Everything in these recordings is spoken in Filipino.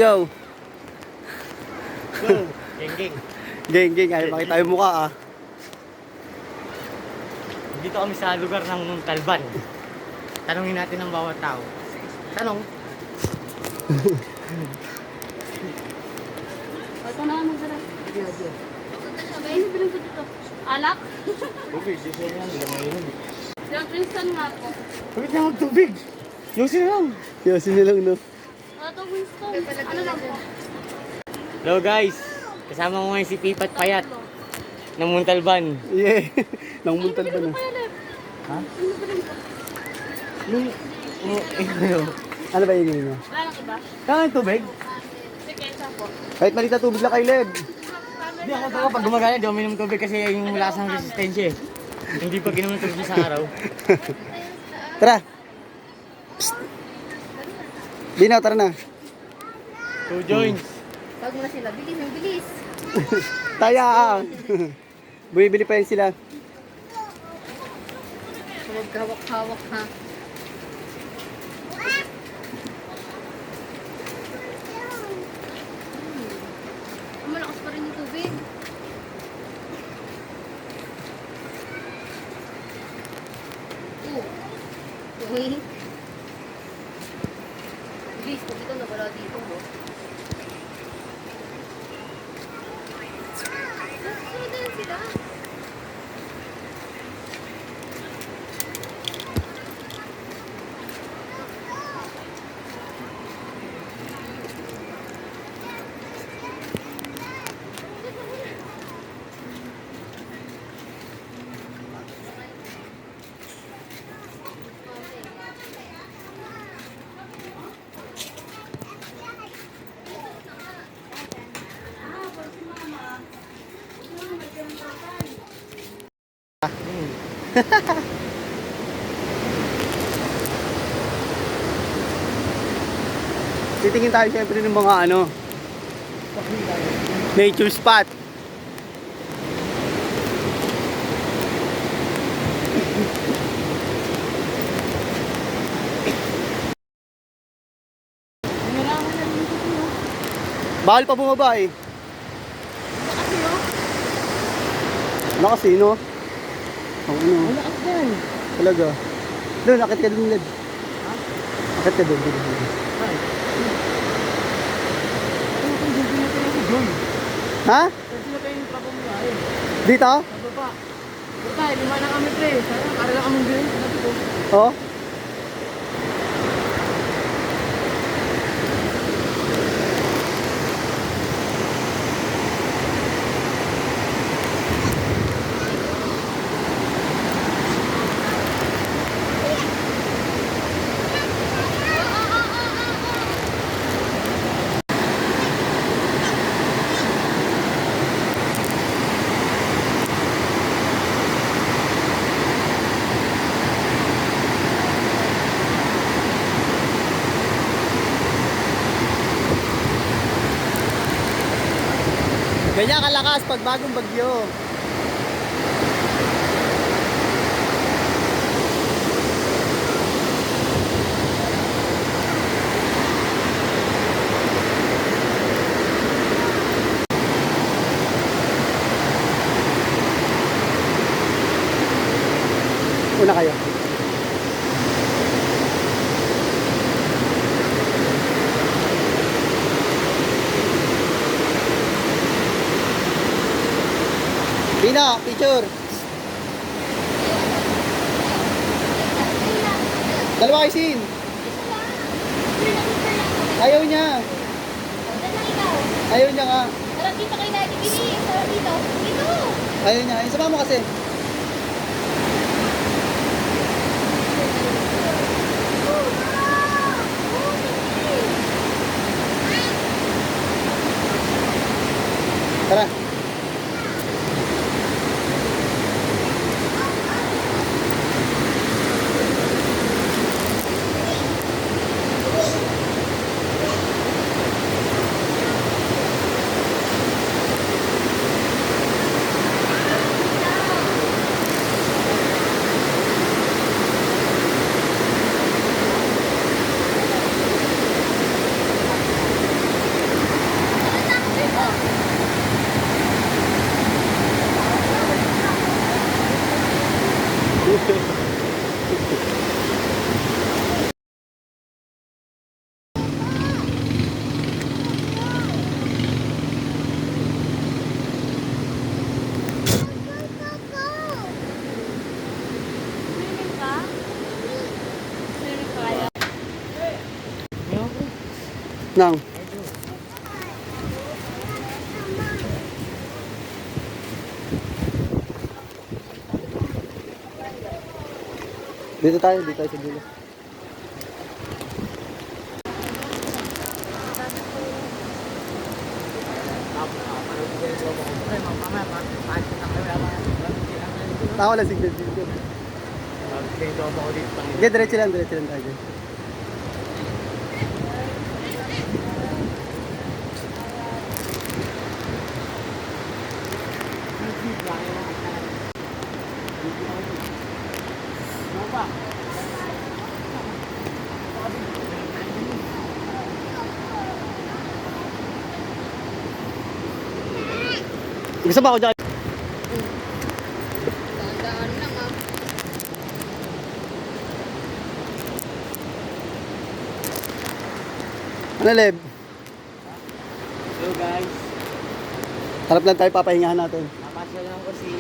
Yo. Go. Geng. Geng, ayaw makita yung mukha ah. Dito kami sa lugar ng Talban. Tanungin natin ang bawat tao. Tanong. Ito na naman sila. Ay, bilang ko dito. Alak? Tubig, sisiyo yan. Hindi mo yun. Yung Winston nga po. Bakit na magtubig? Yosin na lang. Yosin na lang, no? Ito Winston. Ano lang po? Hello guys. Kasama ko ngayon si Pipat Payat ng Muntalban. Yeah. Nangmuntal ba na? Ha? Ano Yung... Ano ba yung niya? Wala nang iba? Kaya tubig? Sige, isa po. Kahit malita tubig lang kay Leb. Hindi ako talaga pag gumagana, di ako minom tubig kasi yung lasang resistensya eh. Hindi pag inom ng tubig sa araw. Tara. Psst. Dino, tara na. 2 joints. Tawag mo na sila. Bilis. Taya ah. Bumibili pa yun sila. Huwag hawak-hawak ha. Malakas pa rin yung tubig. Uy. Bilis, pag ito nawala dito mo. Sunod na yan sila. Titingin tayo syempre ng mga ano, nature spot. Bawal pa bumaba eh. Ano kasi no? Ang ano? Wala ka dyan. Talaga. Doon, akit ka doon, Led. Akit ka doon. Ay. Ano kung hindi na tayo si Joy? Ha? Kasi na tayo yung papamulahe. Dito? Sa baba. Buta, lima na kami pre. Sana, para lang kami din. Sabi ko. Oo. Ganyan kalakas pag bagong bagyo. Una kayo. Dino, picture. Dalawa kayo sin. Ayaw niya. Ayaw niya nga. Harap dito kayo natin. Bilis. Harap dito. Dito. Ayaw niya. Ay, sama mo kasi. Tara. Nang. Dito tayo sa dulo. Tao lang signal dito. Sige, diretso lang tayo. Gusto ba ako dyan? Daan lang ah. Ano, Leb? So guys, Harap lang tayo, papahingahan natin. napasya lang ko si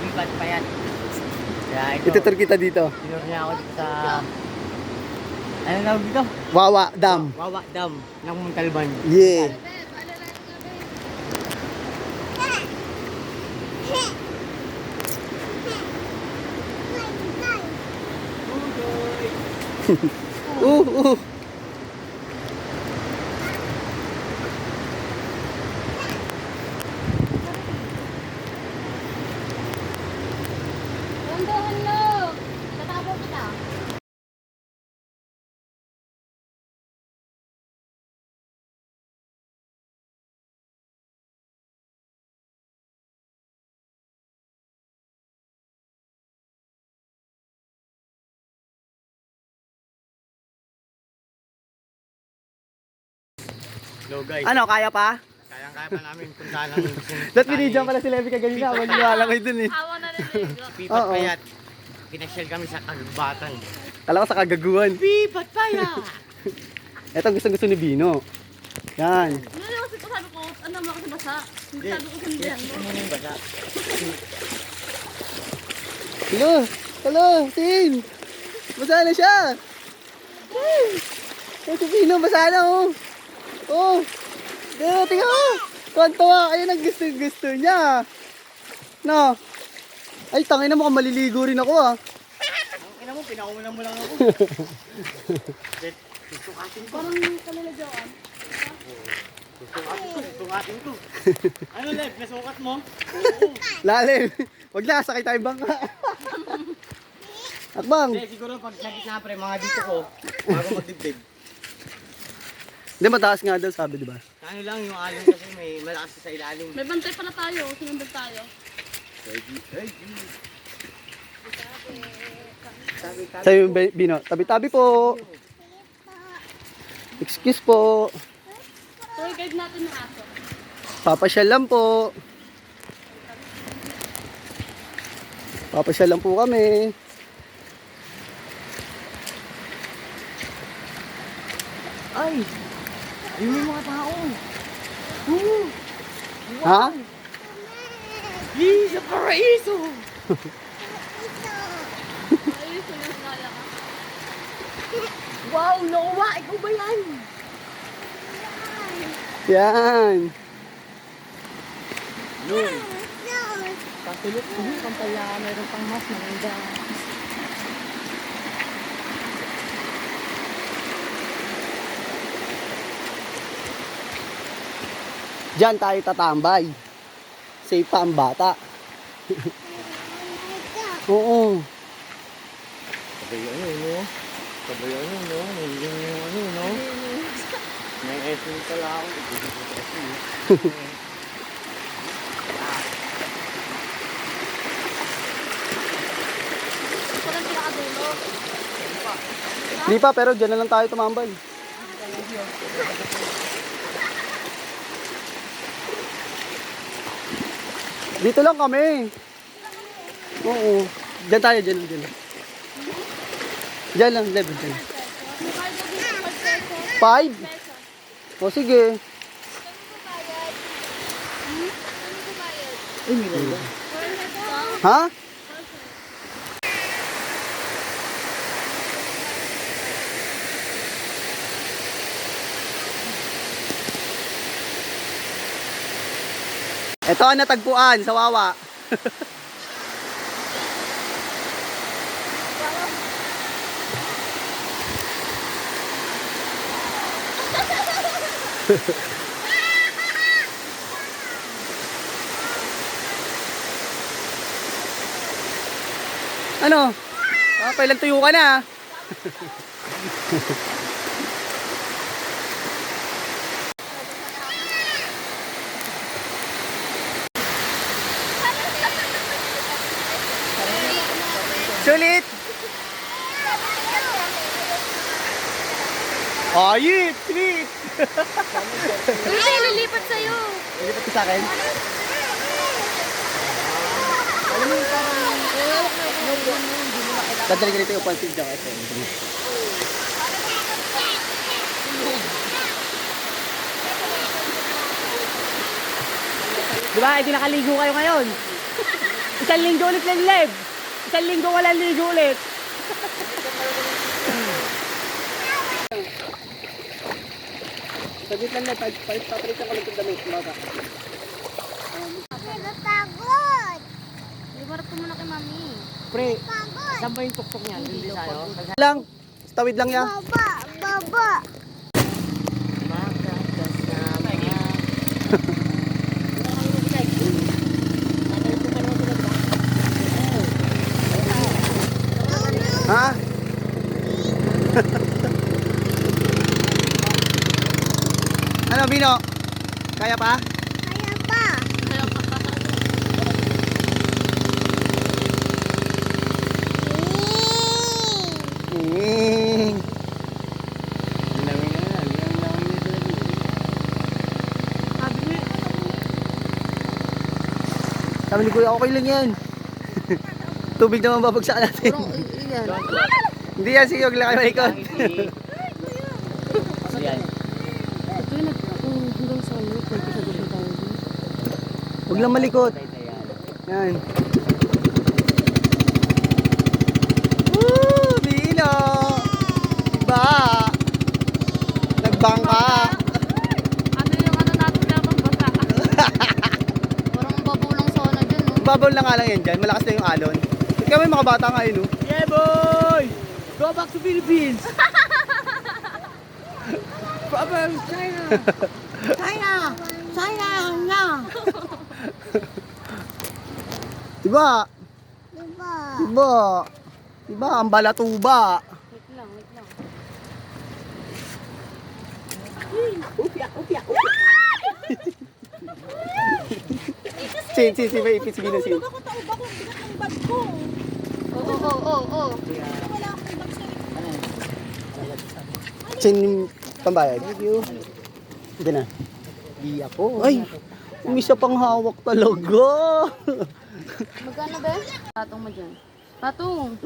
Bibat Payat. Kaya ito, Itutur kita dito. tinur niya ako dito sa... Ano tawag dito? Wawa Dam. Wawa Dam ng Montalban. Yeah. Uh. Rondohan lo. Tatapos kita. Hello guys, Ano, kaya pa? kayang-kaya pa namin kung saan ang gusto nyo. Dahil pinidyan pala si Levi kaganina. Maniwala kayo dun eh. Awa na rin. Bibat Oo. Payat. Pinasyal kami sa Kagubatan. Kala ko sa kagaguhan. Bibat Payat! Ito gusto ni Bino. Yan. Hindi kasi ko sabi ko, ano mo kasi basa. Hindi sabi ko sindihan mo. Ano yung basa? Hello, Tin. Basa na siya. Ay, si Bino, basa na oh. Oh. Tingnan mo. Tuwan-tuwa. Ayun ang gusto niya. No. Ay, tangin na, mukhang maliligo rin ako ah. Ang ina mo, pinakauna mo lang ako. Susukatin ko. Parang kalalagyan. Susukatin ko. Ano, Lev? Nasukat mo? Oo. Lalim. Wag na, sakay tayo bangka. Akbang. Hindi, siguro pag nagitna pre, mga dito ko, bago magdibdib. Hindi, mataas nga daw sabi, di ba? Ano lang yung alon kasi may malakas sa ilalim. May bantay pala tayo. Sinundan tayo. Sa'yo, Bino. Tabi-tabi po. Excuse po. Tour guide natin ng aso. Papasyal lang po. Papasyal lang po kami. Ay! Ayun yung mga tao! Ha? Sa paraiso! Ayos, yung nala ka. Wow, Noah! Ikaw ba yan? Yan. Yun! Patulot ko yung pampaya, meron pang mas maganda. Diyan tayo tatambay. Safe pa ang bata. Oo. Sabayan yun, no? Sabayan yun, no? Hindi yung ano, no? May essence pala ako. Parang pinakadulo. Di pa, pero dyan na lang tayo tumambay. Dito lang kami. Oo. Diyan tayo, dyan. Diyan lang, level dyan. Mahal na dito, 5 pesos. 5? Peso. O sige. Saan ko bayad? Saan ko bayad? Ay, may ganda. 4 pesos. Ha? Ito ang natagpuan sa Wawa. Ano? Kailan tuyo ka na? Sulit! Ayit! Sweet! Hindi, lilipat sa'yo. Ilipat ko sa akin. Dadali ka dito yung pansin dyan kasi. Diba? Hindi nakaligo kayo ngayon. Isang linggo ulit lang live. Isang linggo walang ligo ulit. Saglit lang na, papalitan ko lang itong damit. Pagod! Libarap ko muna kay mami. Pre, Pagod! saan ba yung tuktok niyan? Hindi sa'yo? Lang, tawid lang ya. Baba! Baba! Ha? Ano, Bino? Kaya pa? Kaya pa! Mm. Sabi ni Kuya, okay lang yan. Tubig naman babagsak natin. Hindi yan, sige, huwag lang kayo malikot. Yan. Ito yung hanggang sa ulo. Pwede sa doon tayo. Huwag lang malikot. Yan. Woo! Bino! Iba! Nagbangka! Ano yung ano natin dapat basa? Parang babaw lang sana dyan, no? Babaw na nga lang yan dyan, malakas na yung alon. Kami mga bata nga yun, no? Yeah, boy! Go back to Philippines! Problem, China! China! China! China! Diba? Diba? Diba? Diba? Ang balatuba. Wait lang, wait lang. Sin, may ipit si Bino, sin. Oo. Sin, pambayad. Thank you. Hindi na. Di ako. Ay, umisa pang hawak talaga. Magkano ba? Patong mo dyan. Patong!